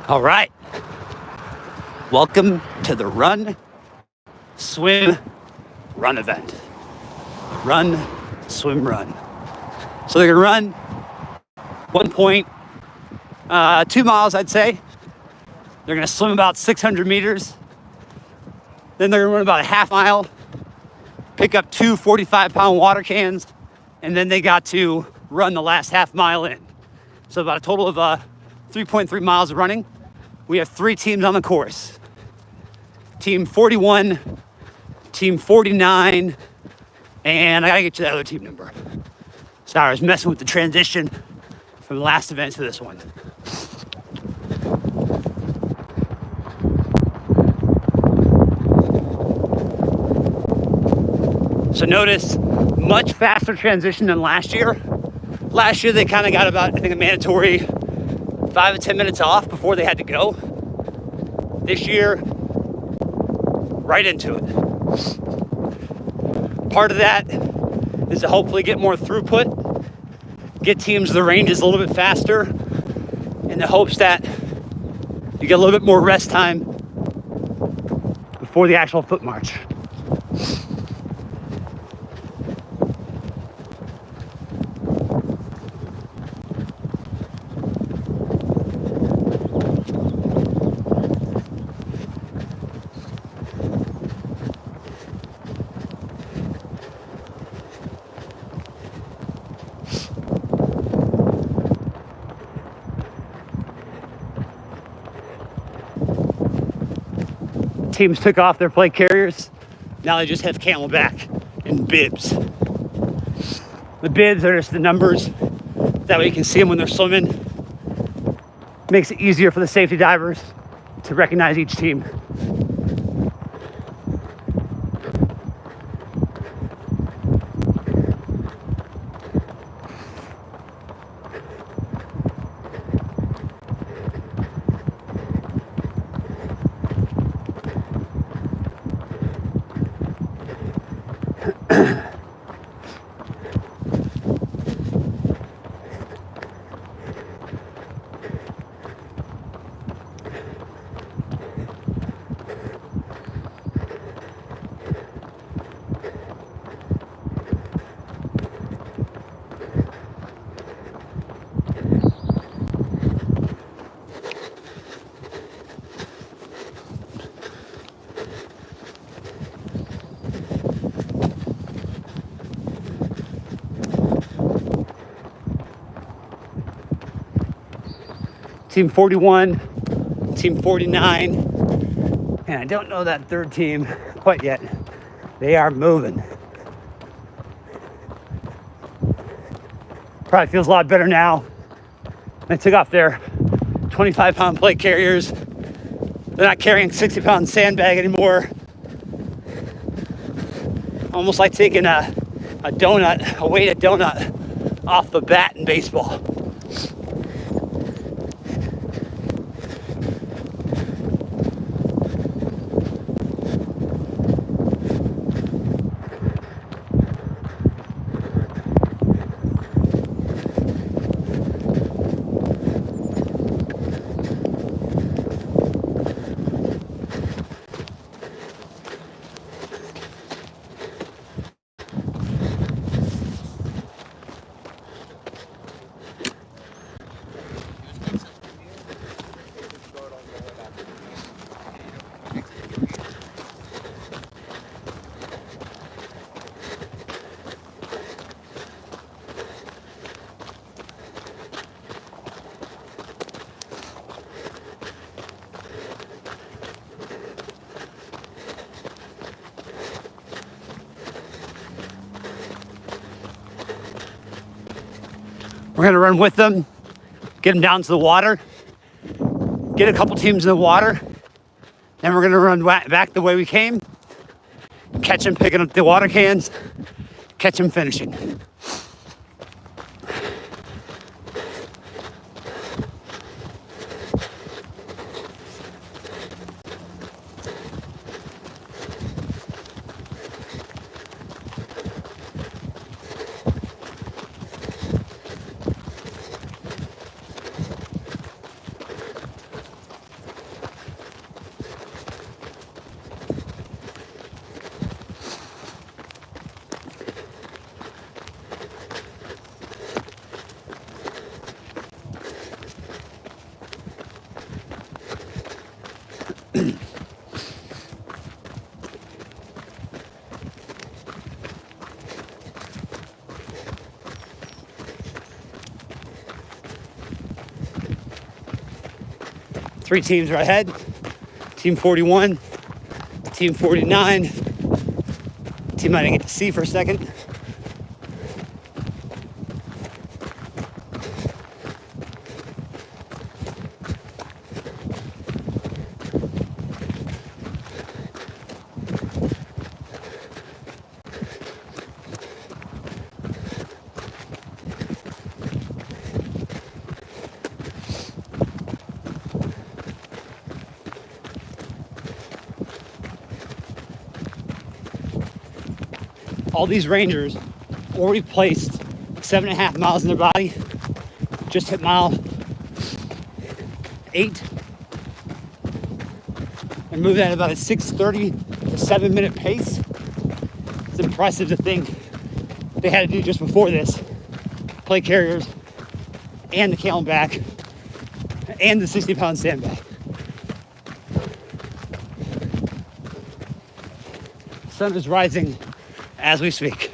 All right. Welcome to the Run, Swim, Run event. Run, swim, run. So they're gonna run 1.2 miles, I'd say. They're gonna swim about 600 meters. Then they're gonna run about a half mile, pick up two 45-pound water cans, and then they got to run the last half mile in. So about a total of 3.3 miles of running. We have 3 teams on the course. Team 41, Team 49, and I gotta get you the other team number. Sorry, I was messing with the transition from the last event to this one. So notice, much faster transition than last year. Last year they kind of got about, I think, a mandatory 5 to 10 minutes off before they had to go. This year, right into it. Part of that is to hopefully get more throughput, get teams to the ranges a little bit faster, in the hopes that you get a little bit more rest time before the actual foot march. Teams took off their plate carriers. Now they just have Camelback and bibs. The bibs are just the numbers. That way you can see them when they're swimming. Makes it easier for the safety divers to recognize each team. Team 41, Team 49, and I don't know that third team quite yet. They are moving. Probably feels a lot better now. They took off their 25-pound plate carriers. They're not carrying 60-pound sandbag anymore. Almost like taking a donut, a weighted donut off the bat in baseball. We're gonna run with them, get them down to the water, get a couple teams in the water, then we're gonna run back the way we came, catch them picking up the water cans, catch them finishing. Three teams are ahead. Team 41, Team 49. Team I didn't get to see for a second. All these Rangers already placed 7.5 miles in their body. Just hit mile 8. And moving at about a 6:30 to 7-minute pace. It's impressive to think they had to do just before this. Plate carriers and the Camelback and the 60-pound sandbag. Sun is rising as we speak.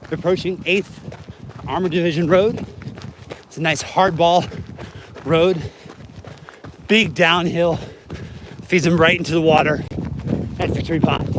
We're approaching 8th Armored Division Road. It's a nice hardball road. Big downhill. Feeds them right into the water at Victory Pond.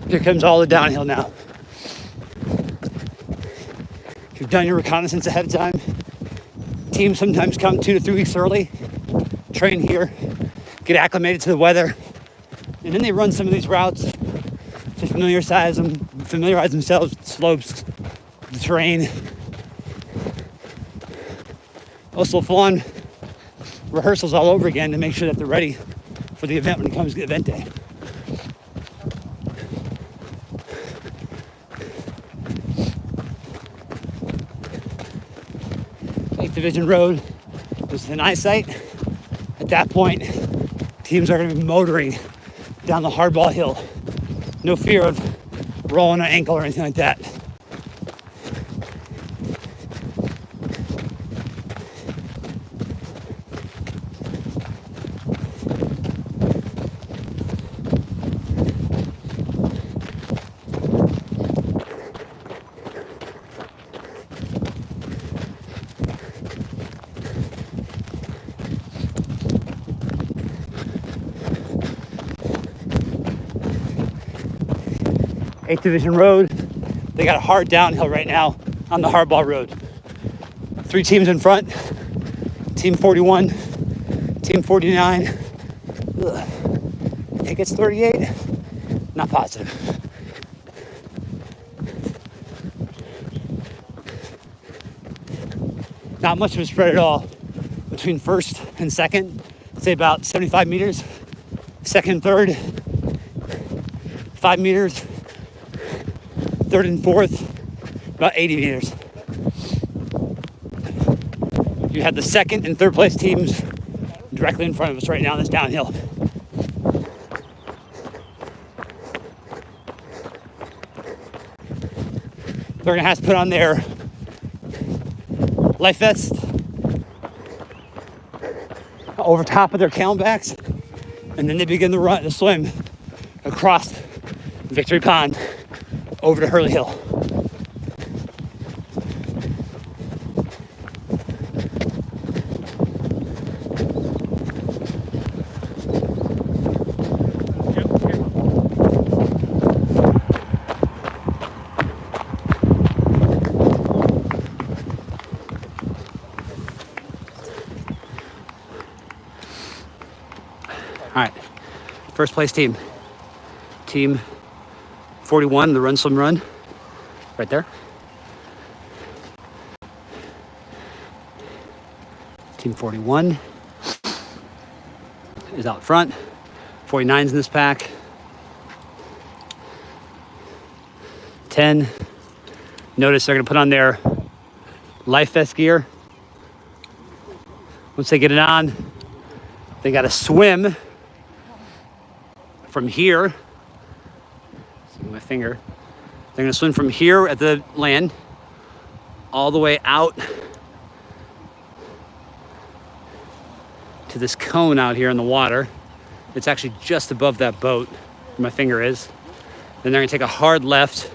Here comes all the downhill now. If you've done your reconnaissance ahead of time, teams sometimes come 2 to 3 weeks early, train here, get acclimated to the weather, and then they run some of these routes to familiarize themselves with the slopes, the terrain. Also full-on rehearsals all over again to make sure that they're ready for the event when it comes to event day. 8th Division Road is in eyesight. At that point, teams are going to be motoring down the hardball hill. No fear of rolling an ankle or anything like that. Eighth Division Road. They got a hard downhill right now on the hardball road. 3 teams in front. Team 41, Team 49. I think it's 38. Not positive. Not much of a spread at all between first and second. I'd say about 75 meters. Second, third, 5 meters. Third and fourth, about 80 meters. You have the second and third place teams directly in front of us right now on this downhill. They're gonna have to put on their life vest over top of their Camelbacks, and then they begin to swim across Victory Pond over to Hurley Hill. All right, first place team. Team 41, the Run Swim Run, right there. Team 41. is out front. 49's in this pack. 10. Notice they're gonna put on their life vest gear. Once they get it on, they gotta swim from here. See my finger. They're gonna swim from here at the land all the way out to this cone out here in the water. It's actually just above that boat where my finger is. Then they're gonna take a hard left.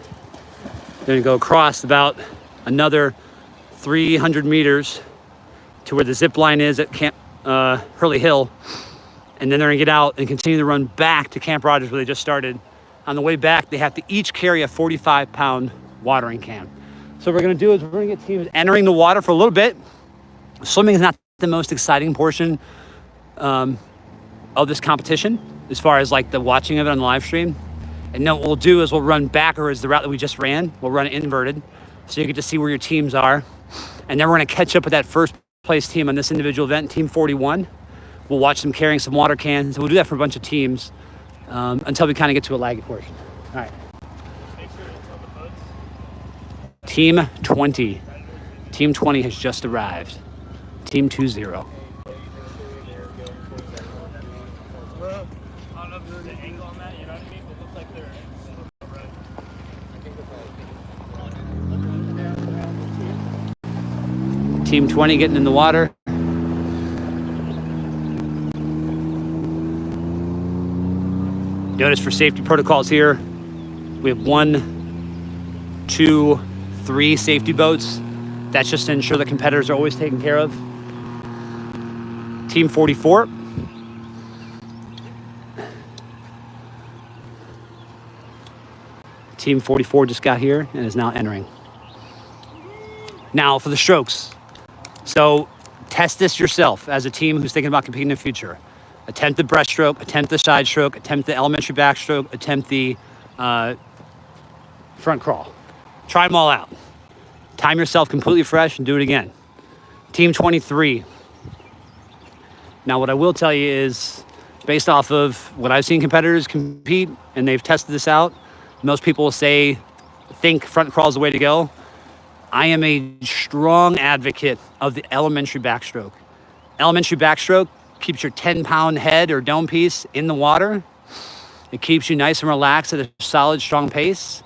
They're gonna go across about another 300 meters to where the zip line is at Camp Hurley Hill. And then they're gonna get out and continue to run back to Camp Rogers where they just started. On the way back, they have to each carry a 45-pound watering can. So what we're gonna do is we're gonna get teams entering the water for a little bit. Swimming is not the most exciting portion of this competition as far as like the watching of it on the live stream. And then what we'll do is we'll run backwards the route that we just ran. We'll run it inverted so you get to see where your teams are. And then we're gonna catch up with that first place team on this individual event, Team 41. We'll watch them carrying some water cans. We'll do that for a bunch of teams until we kind of get to a laggy portion. All right. Team 20. Team 20 has just arrived. Team 20. I don't know if there's an angle on that, you know what I mean? It looks like they're Team 20 getting in the water. Notice for safety protocols here, we have 1, 2, 3 safety boats. That's just to ensure that competitors are always taken care of. Team 44. Team 44 just got here and is now entering. Now for the strokes. So test this yourself as a team who's thinking about competing in the future. Attempt the breaststroke, attempt the side stroke, attempt the elementary backstroke, attempt the front crawl. Try them all out. Time yourself completely fresh and do it again. Team 23. Now what I will tell you is, based off of what I've seen competitors compete and they've tested this out, most people will think front crawl is the way to go. I am a strong advocate of the elementary backstroke. Elementary backstroke keeps your 10-pound head or dome piece in the water. It keeps you nice and relaxed at a solid, strong pace.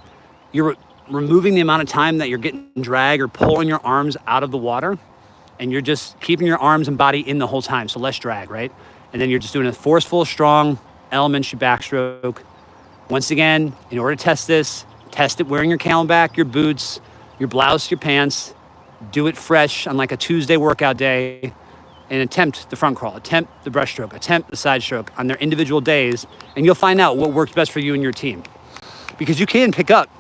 You're removing the amount of time that you're getting drag or pulling your arms out of the water, and you're just keeping your arms and body in the whole time, so less drag, right? And then you're just doing a forceful, strong elementary backstroke. Once again, in order to test this, test it wearing your camelback, your boots, your blouse, your pants. Do it fresh on like a Tuesday workout day, and attempt the front crawl, attempt the breaststroke, attempt the side stroke on their individual days, and you'll find out what works best for you and your team. Because you can pick up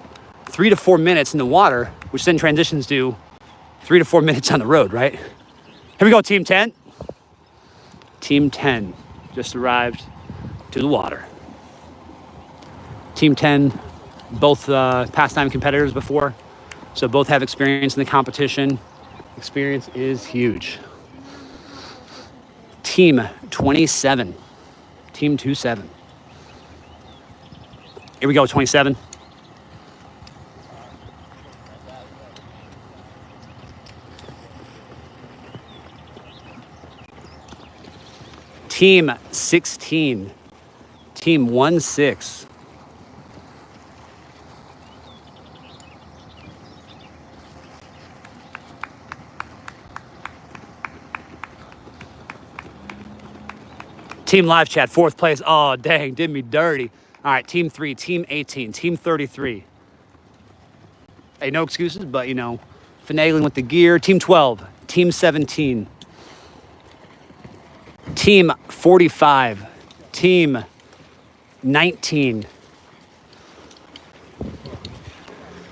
3 to 4 minutes in the water, which then transitions to 3 to 4 minutes on the road, right? Here we go, Team 10. Team 10 just arrived to the water. Team 10, both past-time competitors before, so both have experience in the competition. Experience is huge. Team 27. Team 27. Here we go, 27. Team 16. Team 16. Team live chat, 4th place. Oh, dang, did me dirty. All right, Team 3, Team 18, Team 33. Hey, no excuses, but, you know, finagling with the gear. Team 12, Team 17. Team 45, Team 19.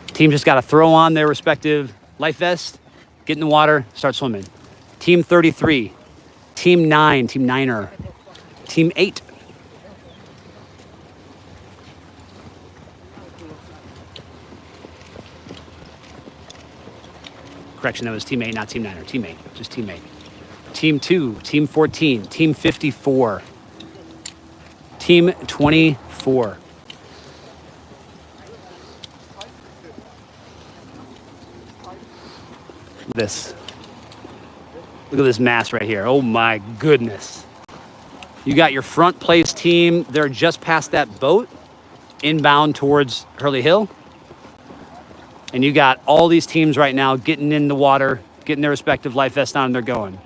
Team just got to throw on their respective life vest, get in the water, start swimming. Team 33, Team 9, Team 9er. Team 8. Correction, that was Team 8, not Team 9er. Team 8, just Team 8. Team 2, Team 14, Team 54. Team 24. This. Look at this mass right here. Oh my goodness. You got your front place team. They're just past that boat, inbound towards Hurley Hill. And you got all these teams right now getting in the water, getting their respective life vest on, and they're going.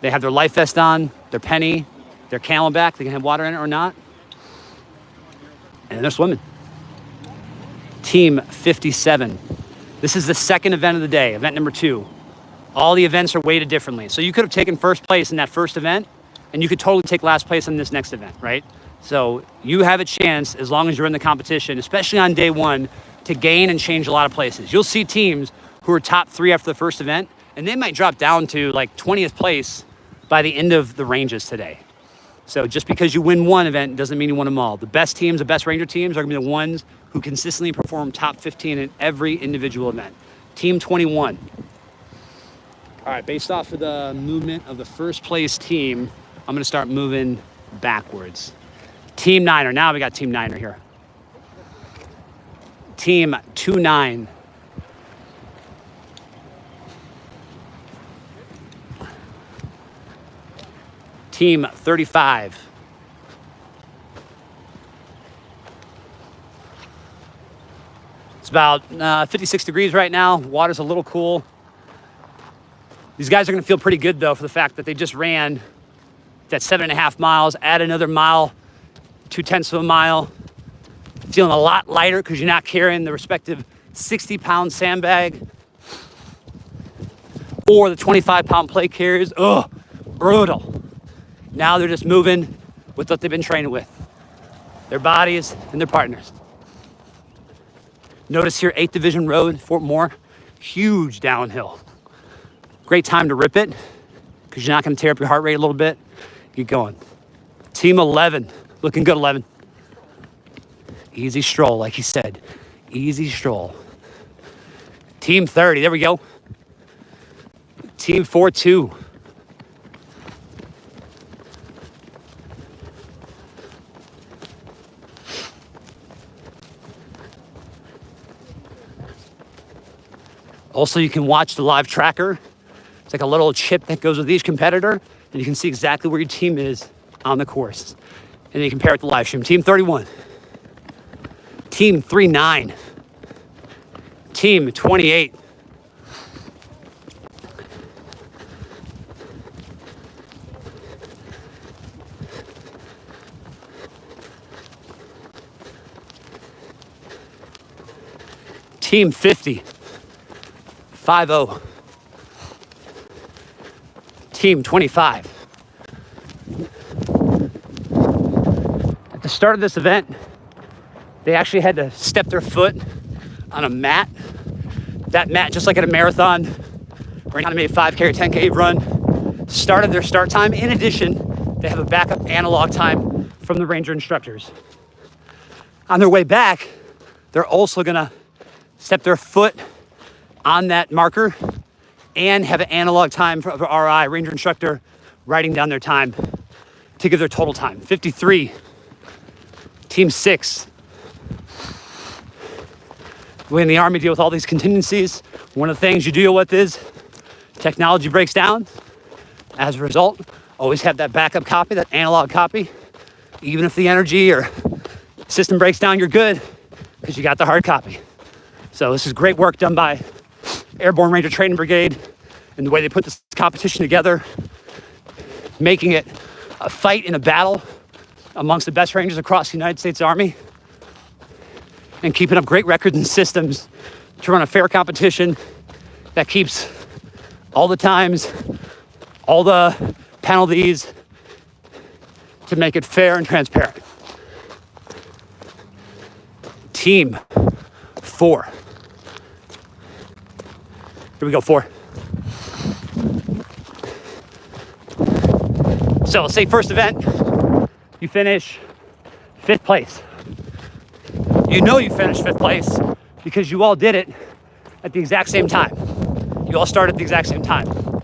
They have their life vest on, their penny, their Camelback. They can have water in it or not. And they're swimming. Team 57. This is the second event of the day, event number 2. All the events are weighted differently. So you could have taken first place in that first event, and you could totally take last place in this next event, right? So you have a chance, as long as you're in the competition, especially on day 1, to gain and change a lot of places. You'll see teams who are top 3 after the first event, and they might drop down to like 20th place by the end of the ranges today. So just because you win one event doesn't mean you win them all. The best teams, the best Ranger teams are gonna be the ones who consistently perform top 15 in every individual event. Team 21. All right, based off of the movement of the first place team, I'm gonna start moving backwards. Team 9er, now we got Team 9er here. Team 29. Team 35. It's about 56 degrees right now. Water's a little cool. These guys are gonna feel pretty good though for the fact that they just ran that 7.5 miles, add another mile, 0.2 of a mile. Feeling a lot lighter because you're not carrying the respective 60-pound sandbag or the 25-pound plate carriers. Ugh, brutal. Now they're just moving with what they've been training with, their bodies and their partners. Notice here, 8th Division Road, Fort Moore, huge downhill. Great time to rip it because you're not going to tear up your heart rate a little bit. Get going. Team 11, looking good, 11. Easy stroll, like he said. Easy stroll. Team 30, there we go. Team 4-2. Also, you can watch the live tracker. It's like a little chip that goes with each competitor, and you can see exactly where your team is on the course. And then you compare it to live stream. Team 31. Team 39. Team 28. Team 50. 5-0. Team 25. At the start of this event, they actually had to step their foot on a mat. That mat, just like at a marathon, or maybe a 5K or 10K run, started their start time. In addition, they have a backup analog time from the Ranger instructors. On their way back, they're also gonna step their foot on that marker and have an analog time for RI, Ranger instructor, writing down their time to give their total time. 53, Team 6. We in the Army deal with all these contingencies. One of the things you deal with is technology breaks down. As a result, always have that backup copy, that analog copy. Even if the energy or system breaks down, you're good because you got the hard copy. So this is great work done by Airborne Ranger Training Brigade and the way they put this competition together, making it a fight and a battle amongst the best Rangers across the United States Army, and keeping up great records and systems to run a fair competition that keeps all the times, all the penalties, to make it fair and transparent. Team 4. Here we go, 4. So let's say first event, you finish 5th place. You know you finished 5th place because you all did it at the exact same time. You all started at the exact same time.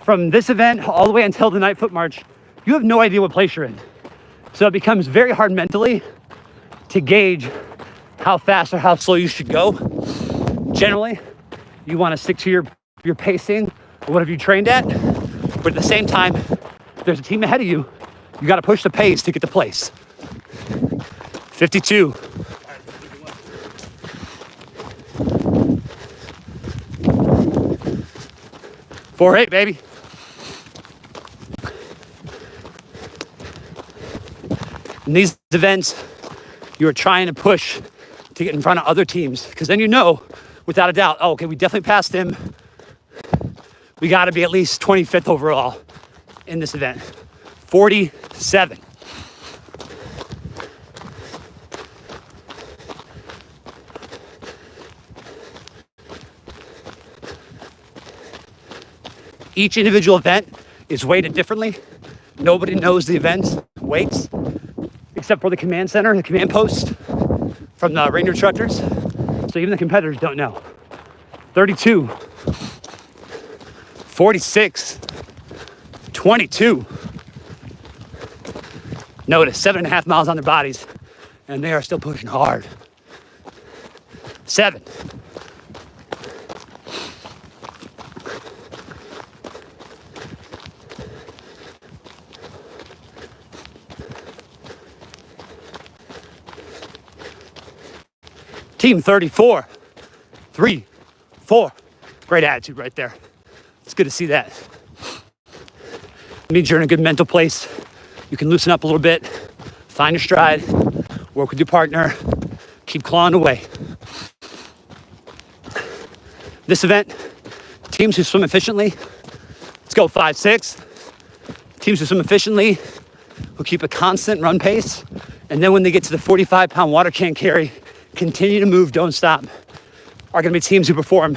From this event all the way until the night foot march, you have no idea what place you're in. So it becomes very hard mentally to gauge how fast or how slow you should go. Generally, you want to stick to your pacing or whatever you trained at. But at the same time, if there's a team ahead of you, you got to push the pace to get to place. 52. Four eight, baby. In these events, you are trying to push to get in front of other teams, because then you know, without a doubt, oh, okay, we definitely passed him. We got to be at least 25th overall in this event. 47. Each individual event is weighted differently. Nobody knows the event's weights except for the command center, the command post from the Ranger instructors. So even the competitors don't know. 32, 46, 22. Notice 7.5 miles on their bodies, and they are still pushing hard. 7. Team 34, 3, 4. Great attitude right there. It's good to see that. It means you're in a good mental place. You can loosen up a little bit, find your stride, work with your partner, keep clawing away. This event, teams who swim efficiently, let's go 5, 6. Teams who swim efficiently, who keep a constant run pace, and then when they get to the 45-pound water can carry, continue to move, don't stop, are going to be teams who perform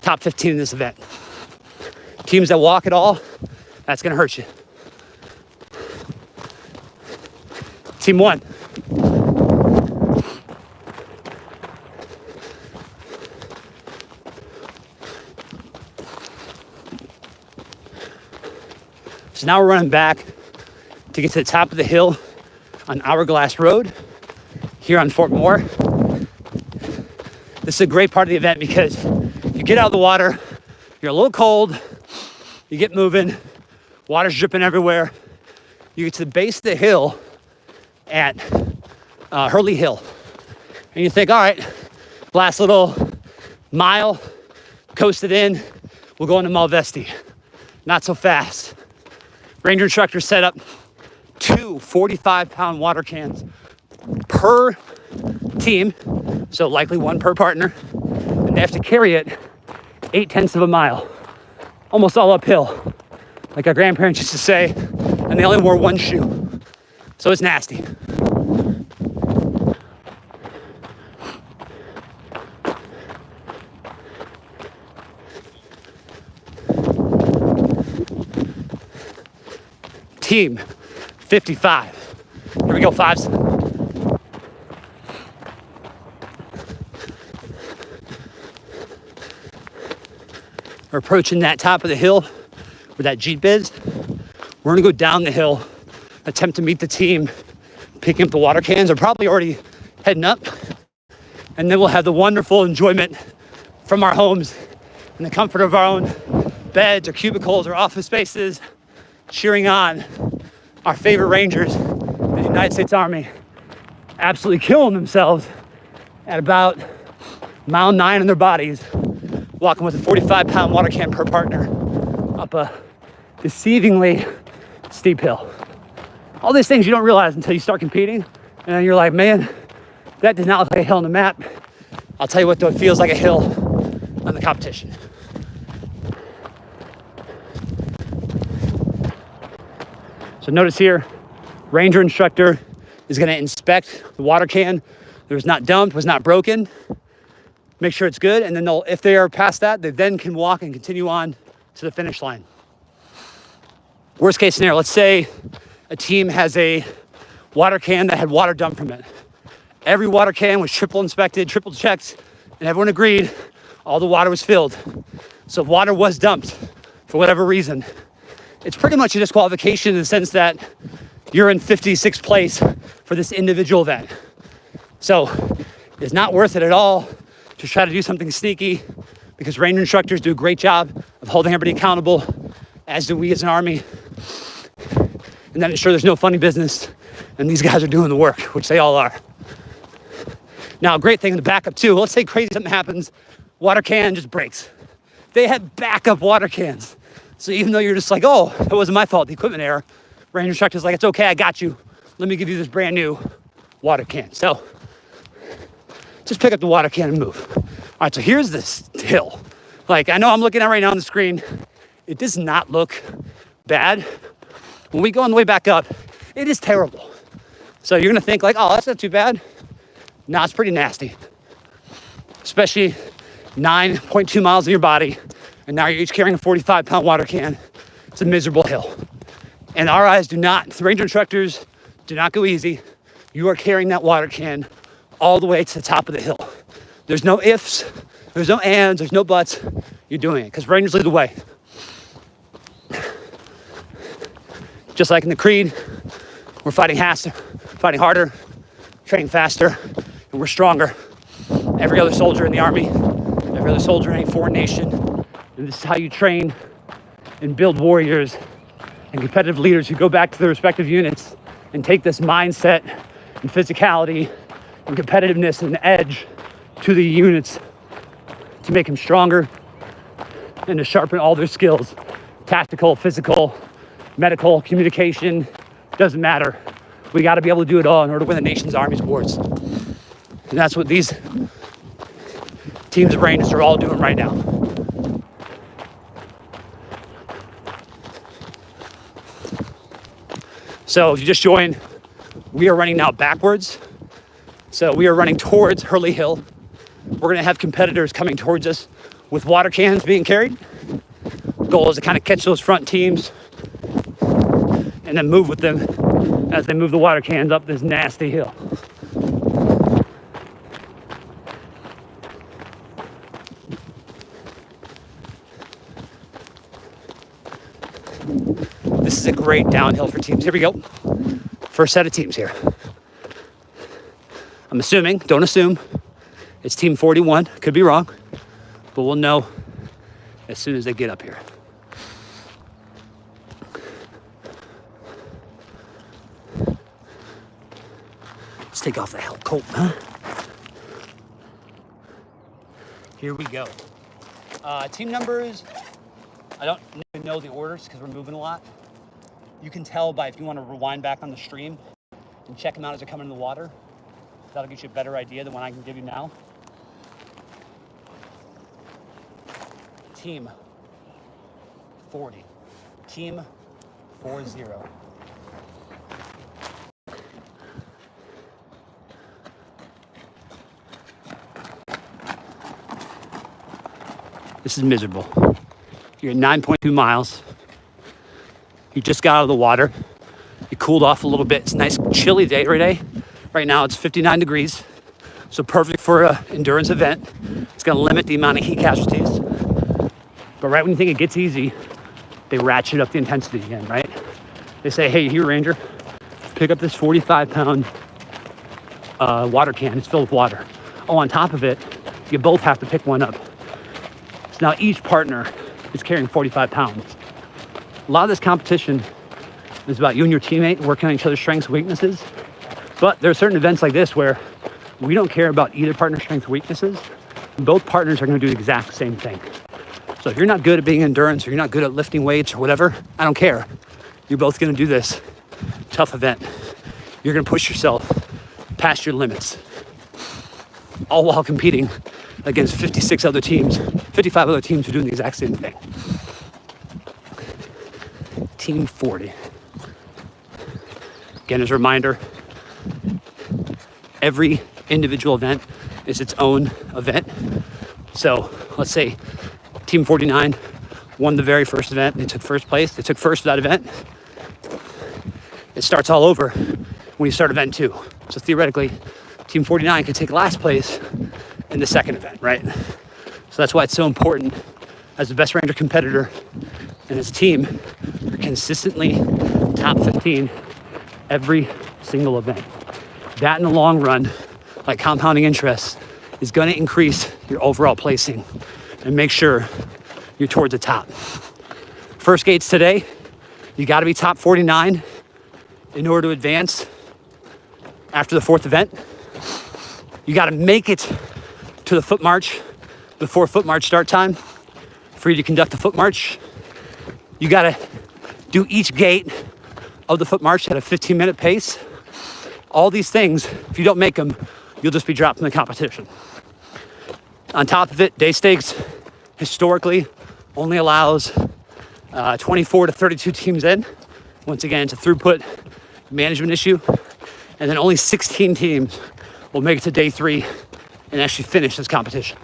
top 15 in this event. Teams that walk at all, that's going to hurt you. Team 1. So now we're running back to get to the top of the hill on Hourglass Road here on Fort Moore. This is a great part of the event because you get out of the water, you're a little cold, you get moving, water's dripping everywhere. You get to the base of the hill at Hurley Hill. And you think, all right, last little mile, coasted in, we'll go into Malvesti. Not so fast. Ranger instructors set up 2 45-pound water cans per team, so likely one per partner, and they have to carry it 0.8 of a mile, almost all uphill, like our grandparents used to say, and they only wore one shoe, so it's nasty. Team 55. Here we go, 5s. We're approaching that top of the hill where that Jeep is. We're gonna go down the hill, attempt to meet the team, picking up the water cans. They're probably already heading up. And then we'll have the wonderful enjoyment from our homes in the comfort of our own beds or cubicles or office spaces, cheering on our favorite Rangers, the United States Army, absolutely killing themselves at about mile 9 on their bodies, walking with a 45-pound water can per partner up a deceivingly steep hill. All these things you don't realize until you start competing, and then you're like, man, that does not look like a hill on the map. I'll tell you what, though, it feels like a hill on the competition. So notice here, Ranger instructor is gonna inspect the water can. It was not dumped, was not broken. Make sure it's good, and then if they are past that, they then can walk and continue on to the finish line. Worst case scenario, let's say a team has a water can that had water dumped from it. Every water can was triple inspected, triple checked, and everyone agreed all the water was filled. So if water was dumped for whatever reason, it's pretty much a disqualification in the sense that you're in 56th place for this individual event. So it's not worth it at all to try to do something sneaky, because ranger instructors do a great job of holding everybody accountable, as do we as an Army. And then ensure there's no funny business, and these guys are doing the work, which they all are. Now, a great thing in the backup too, let's say crazy something happens, water can just breaks. They have backup water cans. So even though you're just like, oh, it wasn't my fault, the equipment error, ranger instructor's like, it's okay, I got you. Let me give you this brand new water can. So just pick up the water can and move. All right, so here's this hill. Like, I know I'm looking at right now on the screen. It does not look bad. When we go on the way back up, it is terrible. So you're gonna think like, oh, that's not too bad. No, it's pretty nasty. Especially 9.2 miles in your body, and now you're each carrying a 45-pound water can. It's a miserable hill. And our eyes do not, the ranger instructors do not go easy. You are carrying that water can all the way to the top of the hill. There's no ifs, there's no ands, there's no buts. You're doing it, because rangers lead the way. Just like in the Creed, we're fighting harder, training faster, and we're stronger. Every other soldier in the Army, every other soldier in any foreign nation. And this is how you train and build warriors and competitive leaders who go back to their respective units and take this mindset and physicality and competitiveness and edge to the units to make them stronger and to sharpen all their skills. Tactical, physical, medical, communication, doesn't matter. We got to be able to do it all in order to win the nation's Army's wars. And that's what these teams of Rangers are all doing right now. So if you just joined, we are running now backwards. So we are running towards Hurley Hill. We're gonna have competitors coming towards us with water cans being carried. The goal is to kind of catch those front teams and then move with them as they move the water cans up this nasty hill. This is a great downhill for teams. Here we go. First set of teams here. I'm assuming, don't assume, it's team 41. Could be wrong, but we'll know as soon as they get up here. Let's take off the help coat, huh? Here we go. Team numbers, I don't even know the orders because we're moving a lot. You can tell by if you want to rewind back on the stream and check them out as they're coming in the water. That'll get you a better idea than what I can give you now. Team 40. Team 40. This is miserable. You're at 9.2 miles. You just got out of the water. You cooled off a little bit. It's a nice chilly day today. Right now it's 59 degrees. So perfect for an endurance event. It's gonna limit the amount of heat casualties. But right when you think it gets easy, they ratchet up the intensity again, right? They say, hey, here, Ranger, pick up this 45-pound water can. It's filled with water. Oh, on top of it, you both have to pick one up. So now each partner is carrying 45 pounds. A lot of this competition is about you and your teammate working on each other's strengths and weaknesses. But there are certain events like this where we don't care about either partner's strengths or weaknesses. Both partners are going to do the exact same thing. So if you're not good at being endurance or you're not good at lifting weights or whatever, I don't care. You're both going to do this tough event. You're going to push yourself past your limits, all while competing against 55 other teams who are doing the exact same thing. Team 40. Again, as a reminder, every individual event is its own event. So let's say Team 49 won the very first event. They took first place. They took first of that event. It starts all over when you start event 2. So theoretically, Team 49 could take last place in the second event, right? So that's why it's so important as the best Ranger competitor and as a team, you're consistently top 15 every single event. That in the long run, like compounding interest, is gonna increase your overall placing and make sure you're towards the top. First gates today, you gotta be top 49 in order to advance after the fourth event. You gotta make it to the foot march before foot march start time for you to conduct the foot march. You gotta do each gate of the foot march at a 15-minute pace. All these things, if you don't make them, you'll just be dropped in the competition. On top of it, day stakes historically only allows 24 to 32 teams in. Once again, it's a throughput management issue. And then only 16 teams will make it to day 3 and actually finish this competition.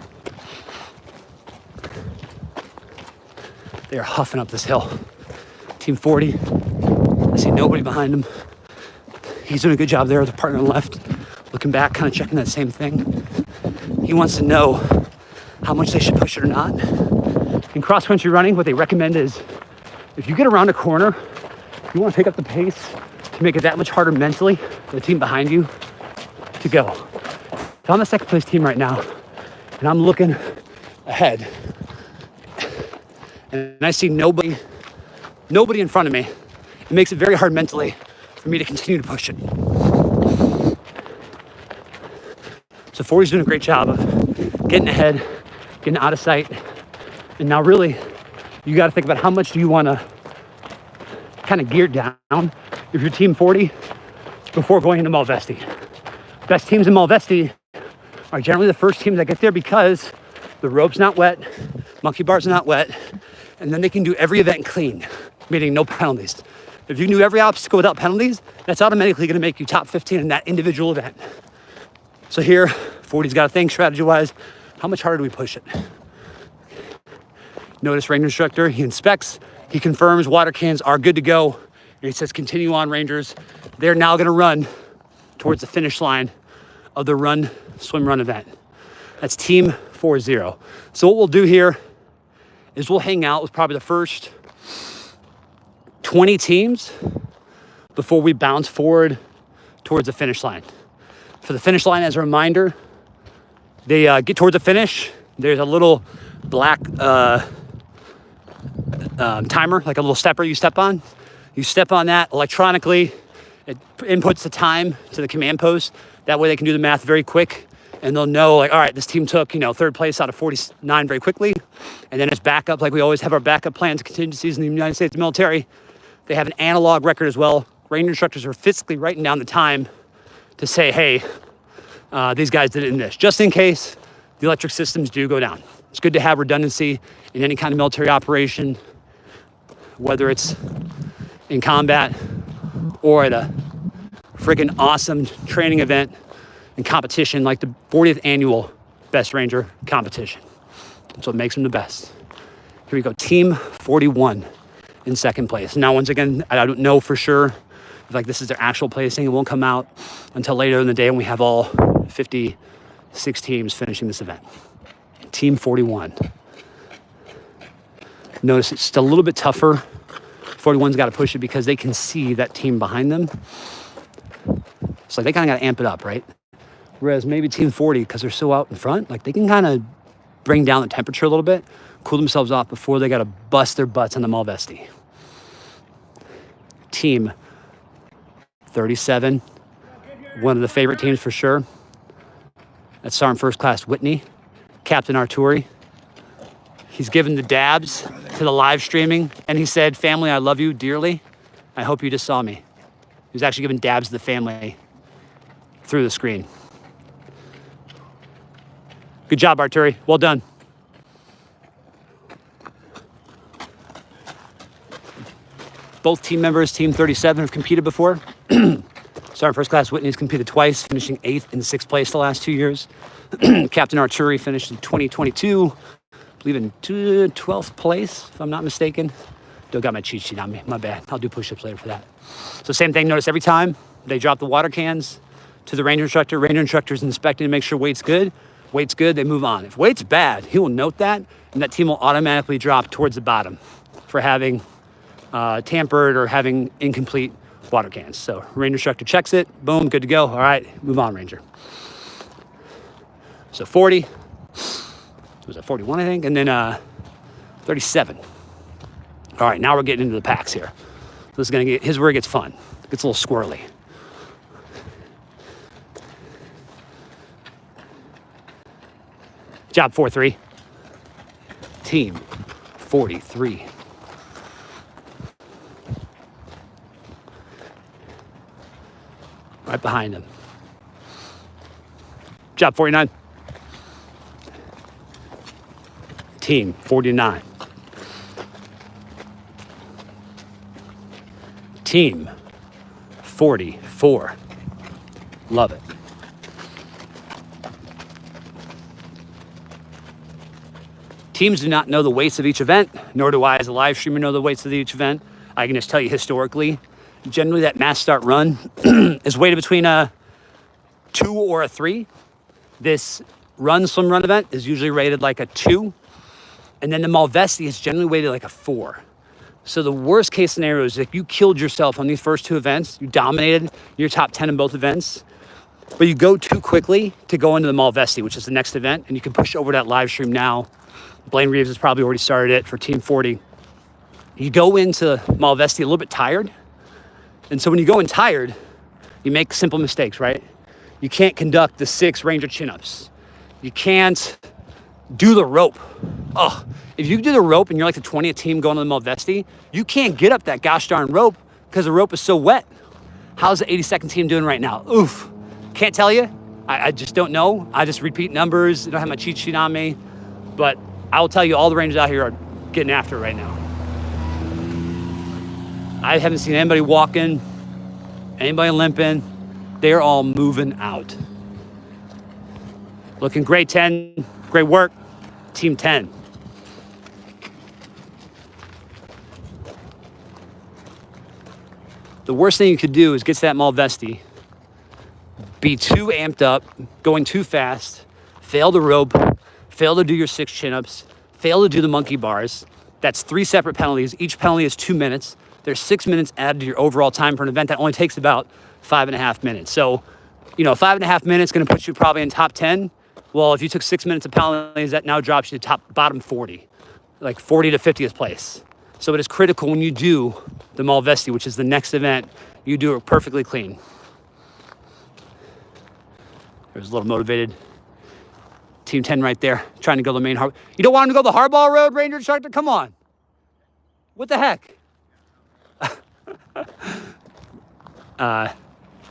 They are huffing up this hill. Team 40, I see nobody behind him. He's doing a good job there with the partner on the left, looking back, kind of checking that same thing. He wants to know how much they should push it or not. In cross-country running, what they recommend is if you get around a corner, you want to pick up the pace to make it that much harder mentally for the team behind you to go. If I'm the second place team right now, and I'm looking ahead, and I see nobody in front of me, it makes it very hard mentally for me to continue to push it. So 40's doing a great job of getting ahead, getting out of sight. And now really, you got to think about how much do you want to kind of gear down if you're team 40 before going into Malvesti. Best teams in Malvesti are generally the first teams that get there because the rope's not wet, monkey bar's not wet, and then they can do every event clean, meaning no penalties. If you can do every obstacle without penalties, that's automatically going to make you top 15 in that individual event. So here, 40's got to think strategy-wise, how much harder do we push it? Notice Ranger instructor, he inspects, he confirms water cans are good to go, and he says, continue on, Rangers. They're now going to run towards the finish line of the run, swim, run event. That's team 40. So what we'll do here is we'll hang out with probably the first 20 teams before we bounce forward towards the finish line. For the finish line, as a reminder, they get towards the finish. There's a little black timer, like a little stepper you step on. You step on that electronically. It inputs the time to the command post. That way they can do the math very quick. And they'll know, like, all right, this team took, third place out of 49 very quickly. And then it's backup, like we always have our backup plans, contingencies in the United States military. They have an analog record as well. Ranger instructors are physically writing down the time to say, hey, these guys did it in this, just in case the electric systems do go down. It's good to have redundancy in any kind of military operation, whether it's in combat or at a freaking awesome training event and competition like the 40th annual Best Ranger competition. That's what makes them the best. Here we go, Team 41 in second place. Now, once again, I don't know for sure if this is their actual placing. It won't come out until later in the day when we have all 56 teams finishing this event. Team 41. Notice it's still a little bit tougher. 41's got to push it because they can see that team behind them. So they kind of got to amp it up, right? Whereas maybe Team 40, because they're so out in front, they can kind of bring down the temperature a little bit, cool themselves off before they got to bust their butts on the Malvesti. Team 37, one of the favorite teams for sure. That's Sergeant First Class Whitney, Captain Arturi. He's given the dabs to the live streaming, and he said, family, I love you dearly. I hope you just saw me. He was actually giving dabs to the family through the screen. Good job, Arturi. Well done. Both team members, Team 37, have competed before. Sergeant First Class Whitney has competed twice, finishing 8th and 6th place the last 2 years. Captain Arturi finished in 2022, I believe in 12th place, if I'm not mistaken. Still got my cheat sheet on me, my bad. I'll do push-ups later for that. So same thing, notice every time they drop the water cans to the ranger instructor's inspecting to make sure weight's good. Weight's good, they move on. If weight's bad, he will note that, and that team will automatically drop towards the bottom for having tampered or having incomplete water cans. So Ranger instructor checks it, boom, good to go. All right, move on, Ranger. So 40, was it 41, I think? And then 37. All right, now we're getting into the packs here. This is gonna get, here's where it gets fun. It gets a little squirrely. Job 4-3. Team 43. Right behind him. Job 49. Team 49. Team 44. Love it. Teams do not know the weights of each event, nor do I as a live streamer know the weights of each event. I can just tell you historically, generally that mass start run is weighted between a 2 or a 3. This swim run event is usually rated like a 2. And then the Malvesti is generally weighted like a 4. So the worst case scenario is if you killed yourself on these first 2 events, you dominated, you're top 10 in both events, but you go too quickly to go into the Malvesti, which is the next event, and you can push over that live stream now. Blaine Reeves has probably already started it for Team 40. You go into Malvesti a little bit tired. And so when you go in tired, you make simple mistakes, right? You can't conduct the 6 Ranger chin-ups. You can't do the rope. Oh, if you do the rope and you're like the 20th team going to the Malvesti, you can't get up that gosh darn rope because the rope is so wet. How's the 82nd team doing right now? Oof. Can't tell you. I just don't know. I just repeat numbers. I don't have my cheat sheet on me. But I will tell you, all the Rangers out here are getting after it right now. I haven't seen anybody walking, anybody limping. They're all moving out. Looking great, 10. Great work, Team 10. The worst thing you could do is get to that Malvesti, be too amped up, going too fast, fail the rope, fail to do your 6 chin-ups, fail to do the monkey bars. That's 3 separate penalties. Each penalty is 2 minutes. There's 6 minutes added to your overall time for an event that only takes about 5.5 minutes. So, 5.5 minutes going to put you probably in top 10. Well, if you took 6 minutes of penalties, that now drops you to bottom 40, like 40 to 50th place. So it is critical when you do the Malvesti, which is the next event, you do it perfectly clean. There's a little motivated Team 10 right there, trying to go the main hard. You don't want him to go the hardball road, Ranger instructor? Come on. What the heck?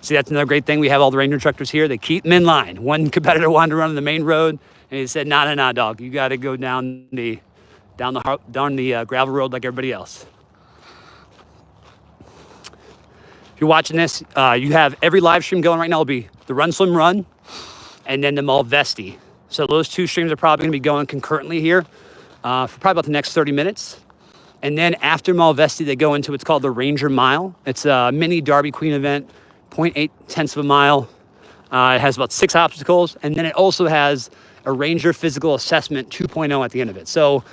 See, that's another great thing. We have all the Ranger instructors here. They keep them in line. One competitor wanted to run on the main road, and he said, nah, dog. You got to go down the gravel road like everybody else. If you're watching this, you have every live stream going right now will be the Run Swim Run and then the Malvesti. So those 2 streams are probably going to be going concurrently here for probably about the next 30 minutes. And then after Malvesti, they go into what's called the Ranger Mile. It's a mini Derby Queen event, 0.8 of a mile. It has about 6 obstacles. And then it also has a Ranger Physical Assessment 2.0 at the end of it. So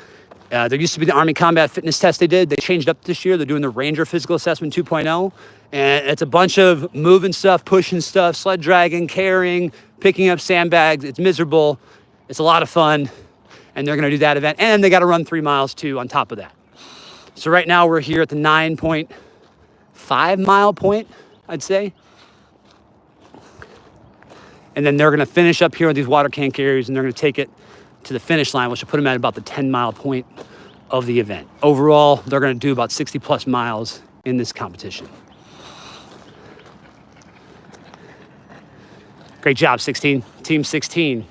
there used to be the Army Combat Fitness test they did. They changed up this year. They're doing the Ranger Physical Assessment 2.0. And it's a bunch of moving stuff, pushing stuff, sled dragging, carrying, picking up sandbags. It's miserable. It's a lot of fun. And they're going to do that event. And they got to run 3 miles too on top of that. So right now we're here at the 9.5 mile point, I'd say. And then they're going to finish up here with these water can carriers, and they're going to take it to the finish line, which will put them at about the 10-mile point of the event. Overall, they're going to do about 60 plus miles in this competition. Great job, 16. Team 16.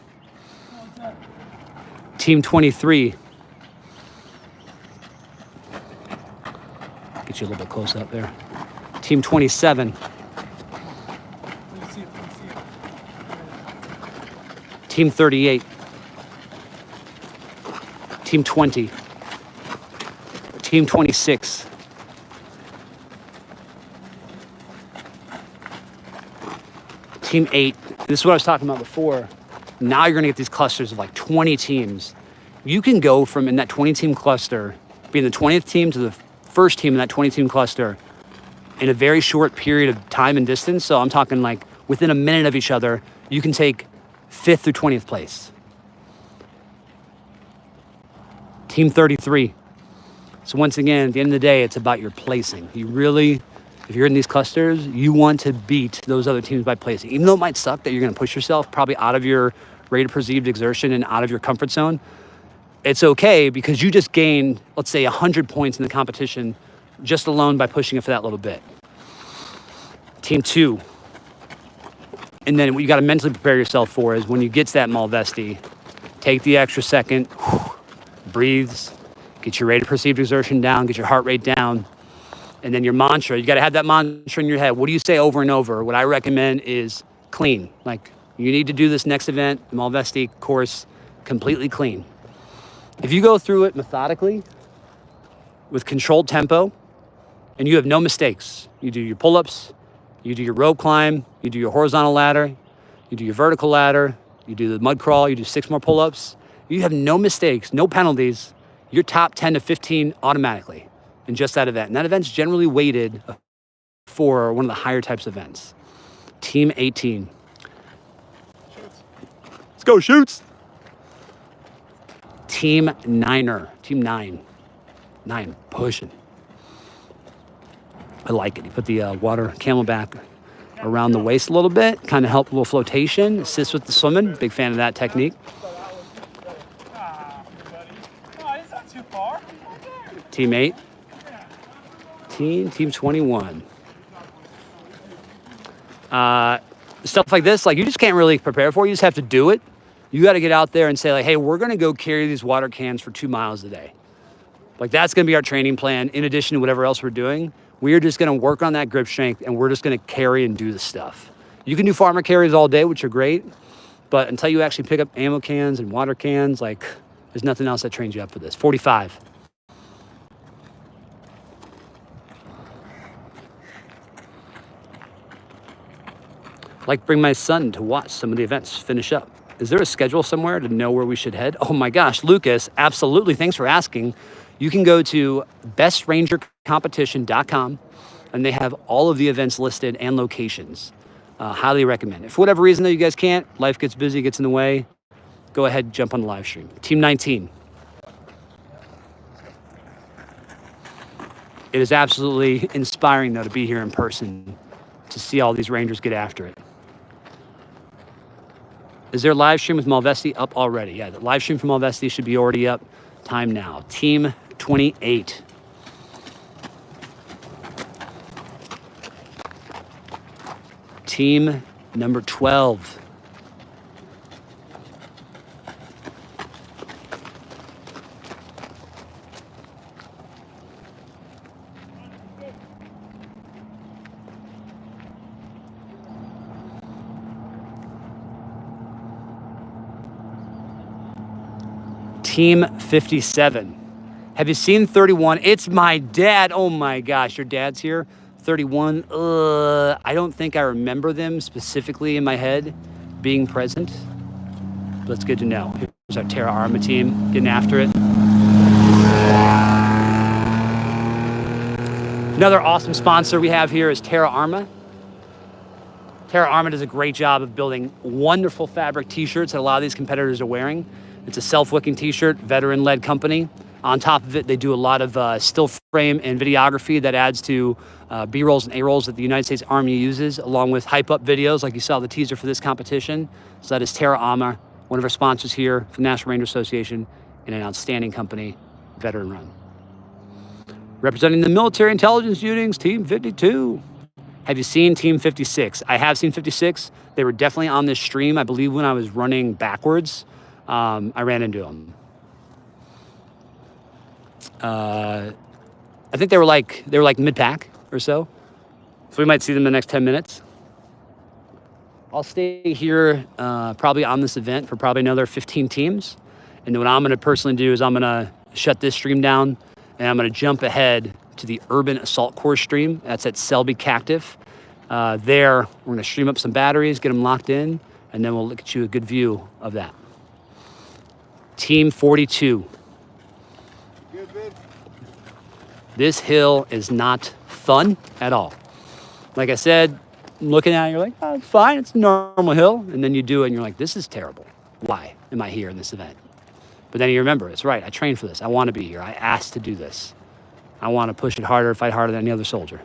Team 23. Get you a little bit close up there. Team 27. Team 38. Team 20. Team 26. Team 8. This is what I was talking about before. Now you're going to get these clusters of like 20 teams. You can go from in that 20 team cluster, being the 20th team to the first team in that 20 team cluster in a very short period of time and distance. So I'm talking like within a minute of each other, you can take 5th through 20th place. Team 33. So once again, at the end of the day, it's about your placing. You really, if you're in these clusters, you want to beat those other teams by placing. Even though it might suck that you're going to push yourself probably out of your rate of perceived exertion and out of your comfort zone, it's okay because you just gained, let's say, 100 points in the competition just alone by pushing it for that little bit. Team 2. And then what you got to mentally prepare yourself for is when you get to that Malvesti, take the extra second, breathes, get your rate of perceived exertion down, get your heart rate down, and then your mantra. You got to have that mantra in your head. What do you say over and over? What I recommend is clean. Like, you need to do this next event, the Malvesti course, completely clean. If you go through it methodically, with controlled tempo, and you have no mistakes, you do your pull-ups, you do your rope climb, you do your horizontal ladder, you do your vertical ladder, you do the mud crawl, you do 6 more pull-ups, you have no mistakes, no penalties, you're top 10 to 15 automatically in just that event. And that event's generally weighted for one of the higher types of events. Team 18. Let's go, shoots. Team 9er. Team 9. 9, pushing. I like it. You put the water camelback around the waist a little bit, kind of help a little flotation, assist with the swimming. Big fan of that technique. Team 8. Team 21. Stuff like this, like you just can't really prepare for. You just have to do it. You got to get out there and say like, hey, we're going to go carry these water cans for 2 miles a day. Like that's going to be our training plan. In addition to whatever else we're doing, we are just going to work on that grip strength and we're just going to carry and do the stuff. You can do farmer carries all day, which are great. But until you actually pick up ammo cans and water cans, like there's nothing else that trains you up for this. 45. Like bring my son to watch some of the events finish up. Is there a schedule somewhere to know where we should head? Oh my gosh, Lucas, absolutely. Thanks for asking. You can go to bestrangercompetition.com and they have all of the events listed and locations. Highly recommend it. For whatever reason though, you guys can't, life gets busy, gets in the way, go ahead and jump on the live stream. Team 19. It is absolutely inspiring though to be here in person to see all these Rangers get after it. Is there a live stream with Malvesti up already? Yeah, the live stream from Malvesti should be already up. Time now. Team 28. Team number 12. Team 57. Have you seen 31? It's my dad. Oh my gosh, your dad's here. 31. I don't think I remember them specifically in my head being present. But it's good to know. Here's our Terra Arma team getting after it. Another awesome sponsor we have here is Terra Arma. Terra Arma does a great job of building wonderful fabric t-shirts that a lot of these competitors are wearing. It's a self-wicking t-shirt, veteran-led company. On top of it, they do a lot of still frame and videography that adds to B-rolls and A-rolls that the United States Army uses, along with hype-up videos like you saw the teaser for this competition. So that is Terra Arma, one of our sponsors here from the National Ranger Association, and an outstanding company, veteran-run. Representing the military intelligence units, Team 52. Have you seen Team 56? I have seen 56. They were definitely on this stream, I believe, when I was running backwards. I ran into them. I think they were like mid-pack or so. So we might see them in the next 10 minutes. I'll stay here probably on this event for probably another 15 teams. And then what I'm going to personally do is I'm going to shut this stream down and I'm going to jump ahead to the Urban Assault Course stream. That's at Selby Cactive. There, we're going to stream up some batteries, get them locked in, and then we'll look at you a good view of that. Team 42. This hill is not fun at all. Like I said, looking at it, you're like, oh, it's fine, it's a normal hill. And then you do it and you're like, this is terrible. Why am I here in this event? But then you remember, it's right, I trained for this. I want to be here. I asked to do this. I want to push it harder, fight harder than any other soldier.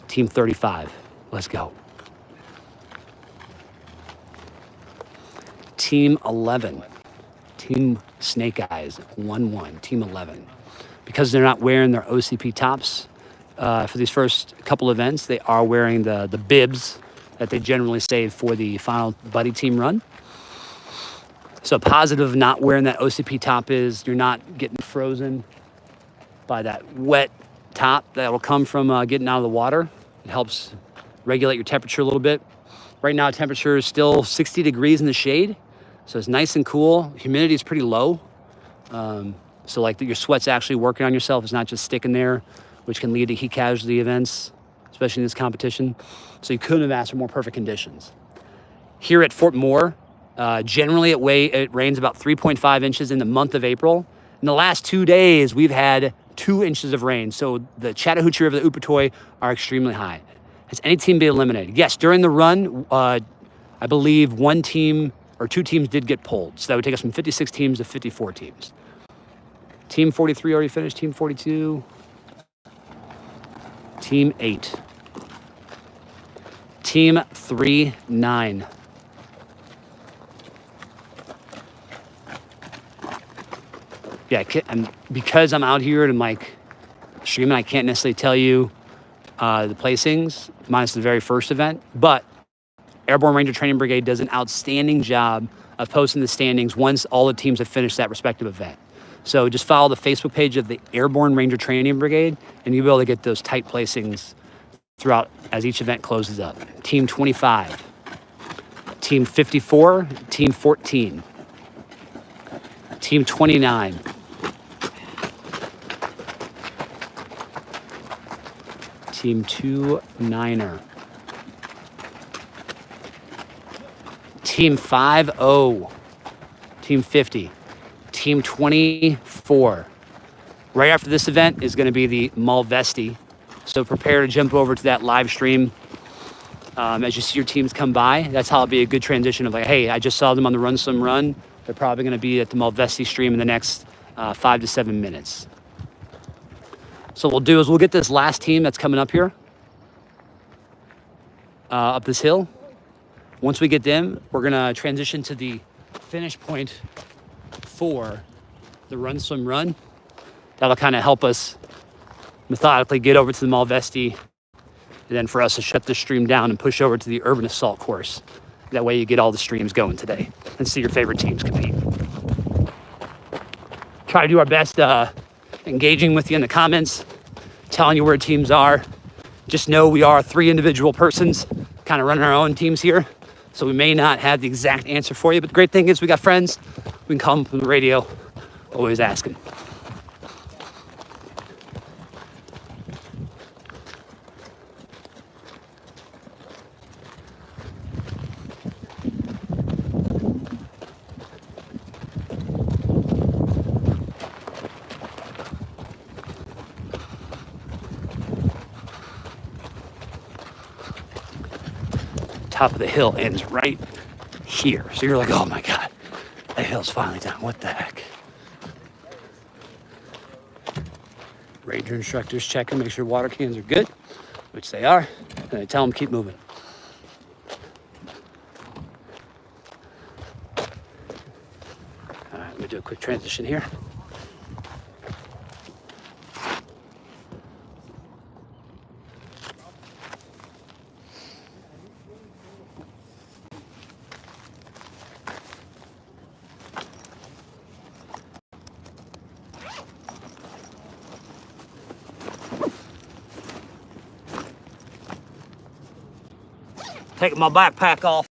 Team 35, let's go. Team 11, Team Snake Eyes, 1-1, Team 11. Because they're not wearing their OCP tops for these first couple events, they are wearing the bibs that they generally save for the final buddy team run. So positive of not wearing that OCP top is you're not getting frozen by that wet top that will come from getting out of the water. It helps regulate your temperature a little bit. Right now, temperature is still 60 degrees in the shade, so it's nice and cool. Humidity is pretty low, so like your sweat's actually working on yourself. It's not just sticking there, which can lead to heat casualty events, especially in this competition. So you couldn't have asked for more perfect conditions. Here at Fort Moore, generally it rains about 3.5 inches in the month of April. In the last 2 days, we've had 2 inches of rain. So the Chattahoochee River, the Upatoy are extremely high. Has any team been eliminated? Yes, during the run, I believe 1 team or 2 teams did get pulled. So that would take us from 56 teams to 54 teams. Team 43 already finished, Team 42. Team 8. Team 3-9. Yeah, and because I'm out here and I'm like streaming, I can't necessarily tell you the placings, minus the very first event, but Airborne Ranger Training Brigade does an outstanding job of posting the standings once all the teams have finished that respective event. So just follow the Facebook page of the Airborne Ranger Training Brigade, and you'll be able to get those tight placings throughout as each event closes up. Team 25, Team 54, Team 14, Team 29, Team 29er, Team 50, Team 50, Team 24. Right after this event is going to be the Malvesti. So prepare to jump over to that live stream as you see your teams come by. That's how it'll be a good transition of like, hey, I just saw them on the Run Swim Run. They're probably going to be at the Malvesti stream in the next 5 to 7 minutes. So what we'll do is we'll get this last team that's coming up here, up this hill. Once we get them, we're gonna transition to the finish point for the Run Swim Run. That'll kind of help us methodically get over to the Malvesti, and then for us to shut the stream down and push over to the Urban Assault course. That way you get all the streams going today and see your favorite teams compete. Try to do our best engaging with you in the comments, telling you where teams are. Just know we are 3 individual persons kind of running our own teams here. So we may not have the exact answer for you, but the great thing is we got friends. We can call them from the radio, always asking. Top of the hill ends right here. So you're like, oh my God, that hill's finally down. What the heck? Ranger instructors checking, make sure water cans are good, which they are, and they tell them keep moving. All right, let me do a quick transition here. Taking my backpack off,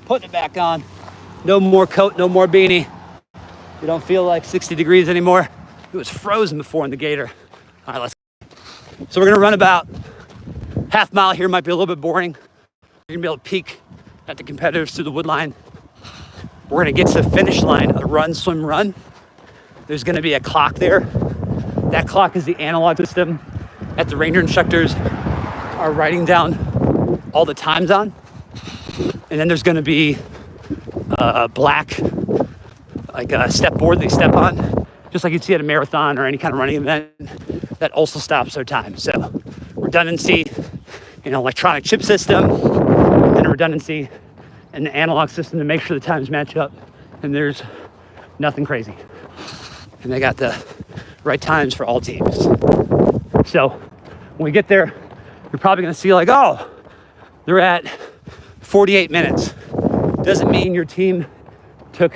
putting it back on. No more coat, no more beanie. You don't feel like 60 degrees anymore. It was frozen before in the Gator. All right, let's go. So we're gonna run about half mile here. Might be a little bit boring. You're gonna be able to peek at the competitors through the wood line. We're gonna get to the finish line of the Run, Swim, Run. There's gonna be a clock there. That clock is the analog system that the Ranger instructors are writing down all the times on. And then there's going to be a black, like a step board they step on, just like you'd see at a marathon or any kind of running event, that also stops their time. So redundancy in an electronic chip system, and a redundancy in the analog system to make sure the times match up, and there's nothing crazy. And they got the right times for all teams. So when we get there, you're probably gonna see like, oh, they're at 48 minutes. Doesn't mean your team took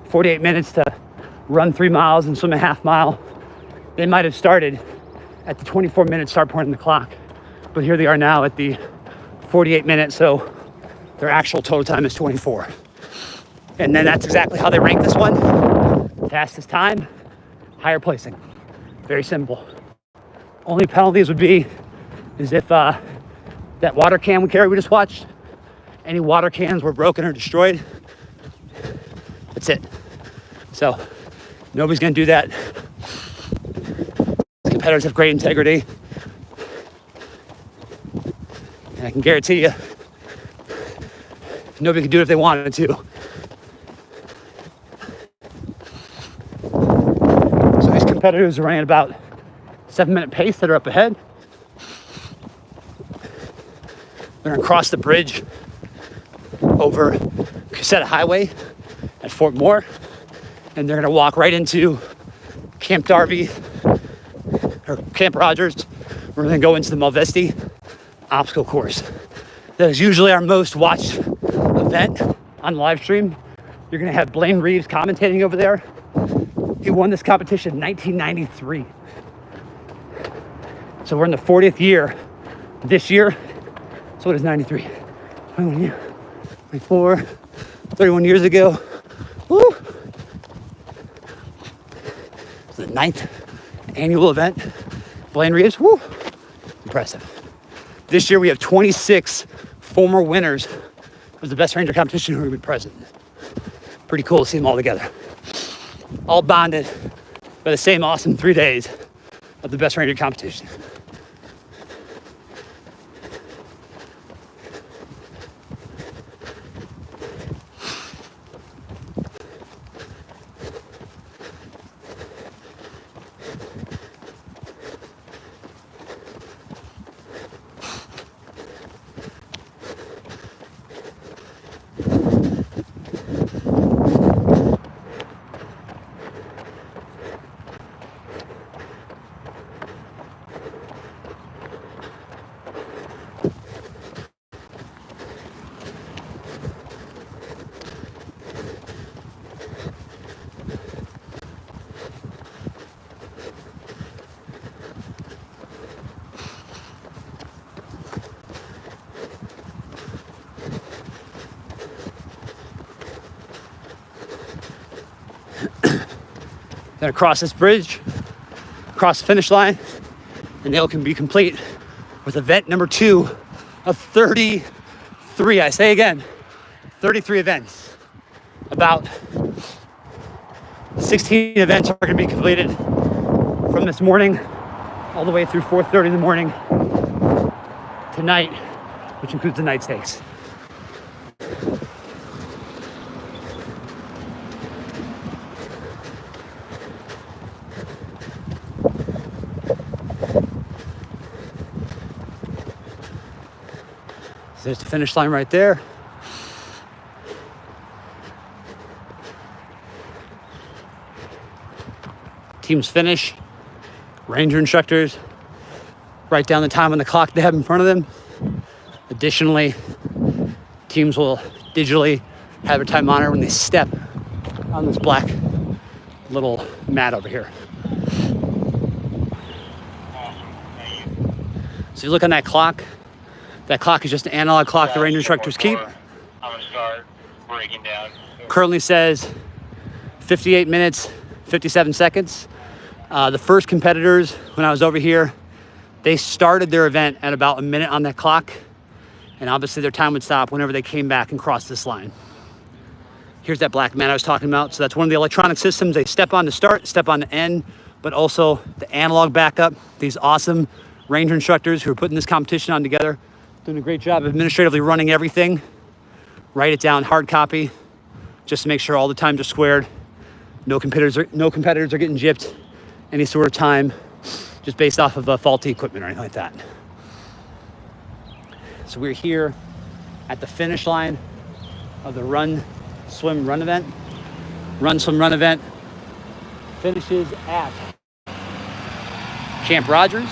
48 minutes to run 3 miles and swim a half mile. They might have started at the 24-minute start point on the clock, but here they are now at the 48 minutes, so their actual total time is 24. And then that's exactly how they rank this one. Fastest time, higher placing. Very simple. Only penalties would be is if that water can we just watched, any water cans were broken or destroyed. That's it. So nobody's gonna do that. Competitors have great integrity. And I can guarantee you, nobody could do it if they wanted to. So these competitors are running at about 7-minute pace that are up ahead. They're gonna cross the bridge over Cusetta Highway at Fort Moore, and they're gonna walk right into Camp Darby or Camp Rogers. We're gonna go into the Malvesti obstacle course. That is usually our most watched event on the live stream. You're gonna have Blaine Reeves commentating over there. He won this competition in 1993. So we're in the 40th year this year. So what is 93? 21 years, 24, 31 years ago. Woo! It's the 9th annual event. Blaine Reeves, woo! Impressive. This year we have 26 former winners of the Best Ranger competition who are going to be present. Pretty cool to see them all together. All bonded by the same awesome 3 days of the Best Ranger competition. Then across this bridge, across the finish line, and they can be complete with event number 2 of 33. I say again, 33 events. About 16 events are going to be completed from this morning all the way through 4:30 in the morning tonight, which includes the night stakes. There's the finish line right there. Teams finish. Ranger instructors write down the time on the clock they have in front of them. Additionally, teams will digitally have their time monitor when they step on this black little mat over here. So if you look on that clock is just an analog clock the Ranger instructors keep. I'm gonna start breaking down. Currently says 58 minutes, 57 seconds. The first competitors, when I was over here, they started their event at about a minute on that clock, and obviously their time would stop whenever they came back and crossed this line. Here's that black mat I was talking about. So that's one of the electronic systems. They step on to start, step on to end, but also the analog backup, these awesome ranger instructors who are putting this competition on together, doing a great job administratively running everything. Write it down, hard copy, just to make sure all the times are squared. No competitors are getting gypped any sort of time just based off of faulty equipment or anything like that. So we're here at the finish line of the run, swim, run event. Run, swim, run event finishes at Camp Rogers.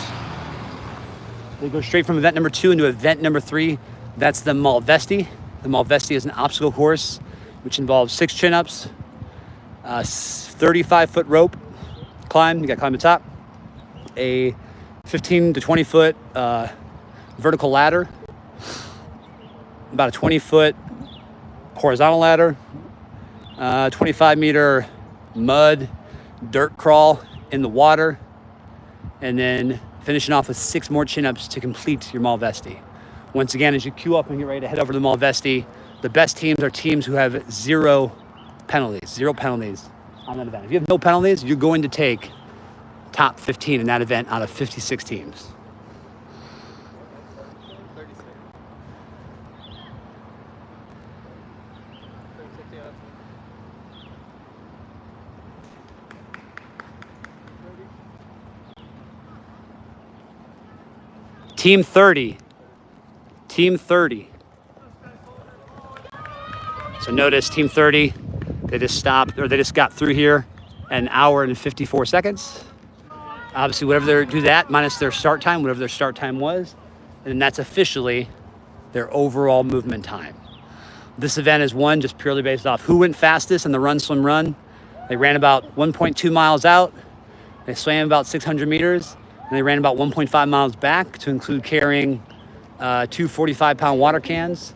They go straight from event number 2 into event number 3. That's the Malvesti. The Malvesti is an obstacle course which involves 6 chin-ups, 35-foot rope climb. You got to climb the top. A 15 to 20-foot vertical ladder. About a 20-foot horizontal ladder. 25-meter mud dirt crawl in the water. And then finishing off with 6 more chin-ups to complete your Malvesti. Once again, as you queue up and get ready to head over to the Malvesti, the best teams are teams who have 0 penalties on that event. If you have no penalties, you're going to take top 15 in that event out of 56 teams. Team 30. Team 30. So notice Team 30, they just got through here an hour and 54 seconds. Obviously, do that minus their start time, whatever their start time was, and that's officially their overall movement time. This event is won just purely based off who went fastest in the run, swim, run. They ran about 1.2 miles out. They swam about 600 meters. And they ran about 1.5 miles back to include carrying 2 45-pound water cans.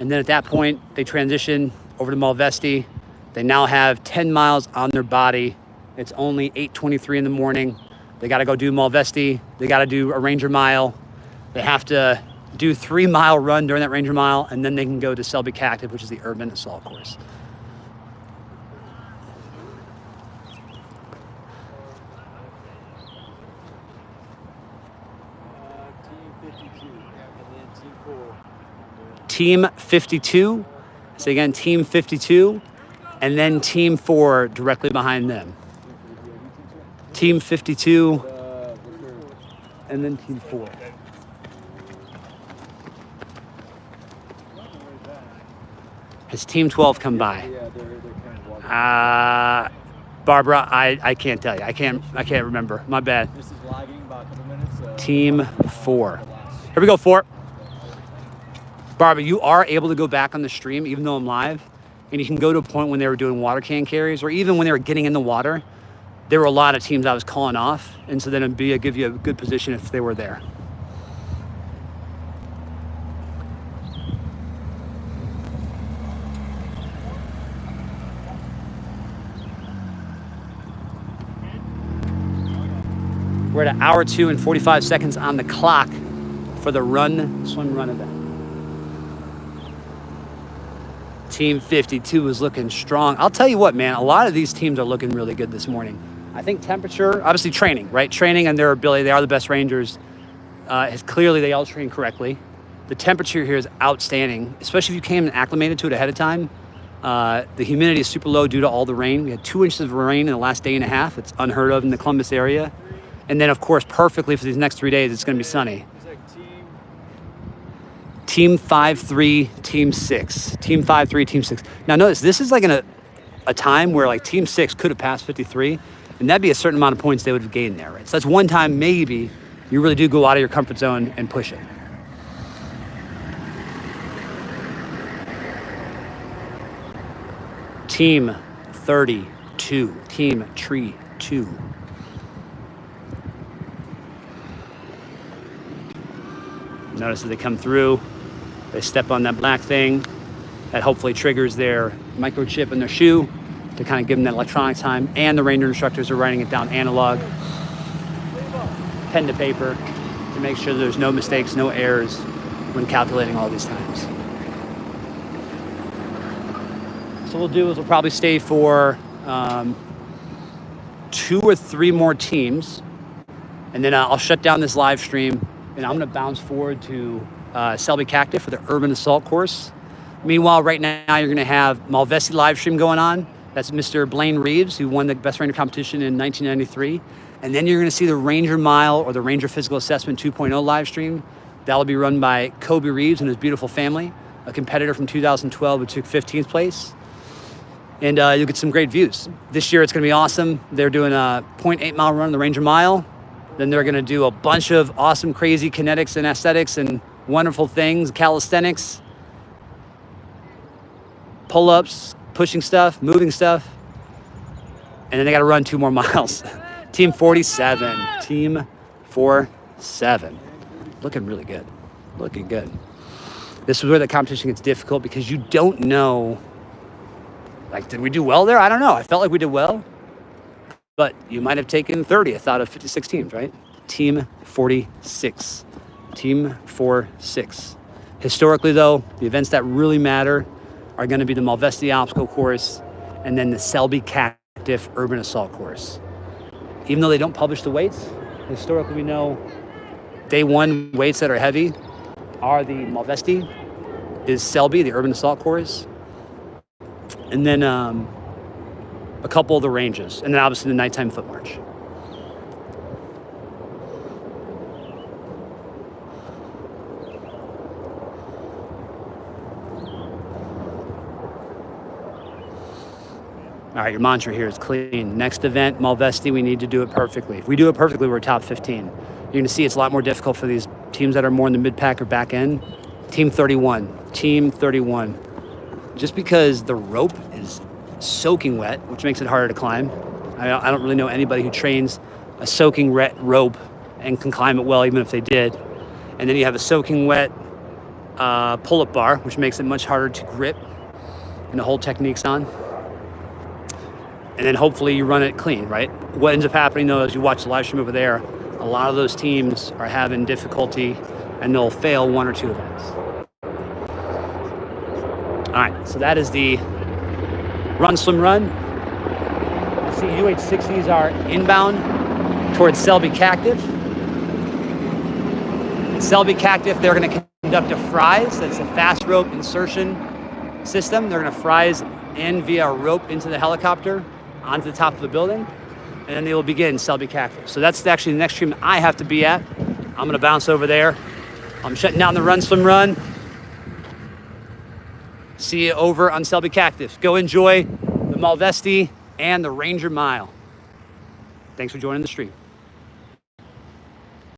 And then at that point, they transition over to Malvesti. They now have 10 miles on their body. It's only 8:23 in the morning. They got to go do Malvesti. They got to do a Ranger Mile. They have to do 3-mile run during that Ranger Mile, and then they can go to Selby Cactive, which is the urban assault course. Team 52, so again, Team 52, and then Team 4 directly behind them. Team 52, and then Team 4. Has Team 12 come by? Barbara, I can't tell you. I can't remember. My bad. Team 4. Here we go, 4. Barbara, you are able to go back on the stream, even though I'm live, and you can go to a point when they were doing water can carries, or even when they were getting in the water. There were a lot of teams I was calling off, and so then it'd give you a good position if they were there. We're at 1 hour 2 and 45 seconds on the clock for the run, swim, run event. Team 52 is looking strong. I'll tell you what, man, a lot of these teams are looking really good this morning. I think temperature, obviously training, right? Training and their ability, they are the best Rangers. Clearly, they all train correctly. The temperature here is outstanding, especially if you came and acclimated to it ahead of time. The humidity is super low due to all the rain. We had 2 inches of rain in the last day and a half. It's unheard of in the Columbus area. And then, of course, perfectly for these next 3 days, it's going to be sunny. Team 5-3, Team 6. Team 5-3, Team 6. Now notice, this is like a time where like Team 6 could have passed 53, and that'd be a certain amount of points they would have gained there, right? So that's one time maybe you really do go out of your comfort zone and push it. Team 32, Team Tree 2. Notice as they come through, they step on that black thing. That hopefully triggers their microchip in their shoe to kind of give them that electronic time. And the Ranger instructors are writing it down analog, pen to paper, to make sure there's no mistakes, no errors when calculating all these times. So what we'll do is we'll probably stay for 2 or 3 more teams. And then I'll shut down this live stream, and I'm going to bounce forward to Selby Cactus for the Urban Assault course. Meanwhile, right now, you're going to have Malvesi live stream going on. That's Mr. Blaine Reeves, who won the Best Ranger competition in 1993. And then you're going to see the Ranger Mile or the Ranger Physical Assessment 2.0 live stream. That'll be run by Kobe Reeves and his beautiful family, a competitor from 2012 who took 15th place. And you'll get some great views. This year, it's going to be awesome. They're doing a 0.8 mile run on the Ranger Mile. Then they're going to do a bunch of awesome, crazy kinetics and aesthetics and wonderful things, calisthenics, pull-ups, pushing stuff, moving stuff. And then they got to run 2 more miles. Team 47. Team 47. Looking really good. Looking good. This is where the competition gets difficult because you don't know, like, did we do well there? I don't know. I felt like we did well. But you might have taken 30th out of 56 teams, right? Team 46. Team 46. Historically, though, the events that really matter are going to be the Malvesti Obstacle Course and then the Selby Cactus Urban Assault Course. Even though they don't publish the weights, historically we know day 1 weights that are heavy are the Malvesti, is Selby, the Urban Assault Course, and then a couple of the ranges, and then obviously the nighttime foot march. All right, your mantra here is clean. Next event, Malvesti, we need to do it perfectly. If we do it perfectly, we're top 15. You're gonna see it's a lot more difficult for these teams that are more in the mid-pack or back end. Team 31, Team 31. Just because the rope is soaking wet, which makes it harder to climb. I don't really know anybody who trains a soaking wet rope and can climb it well, even if they did. And then you have a soaking wet pull-up bar, which makes it much harder to grip and to hold techniques on. And then hopefully you run it clean, right? What ends up happening though, is you watch the live stream over there, a lot of those teams are having difficulty and they'll fail 1 or 2 events. All right, so that is the run, swim, run. You see UH-60s are inbound towards Selby Cactus. At Selby Cactus, they're gonna conduct a fries. That's a fast rope insertion system. They're gonna fries in via a rope into the helicopter onto the top of the building, and then they will begin Selby Cactus. So that's actually the next stream I have to be at. I'm gonna bounce over there. I'm shutting down the run, swim, run. See you over on Selby Cactus. Go enjoy the Malvesti and the Ranger Mile. Thanks for joining the stream.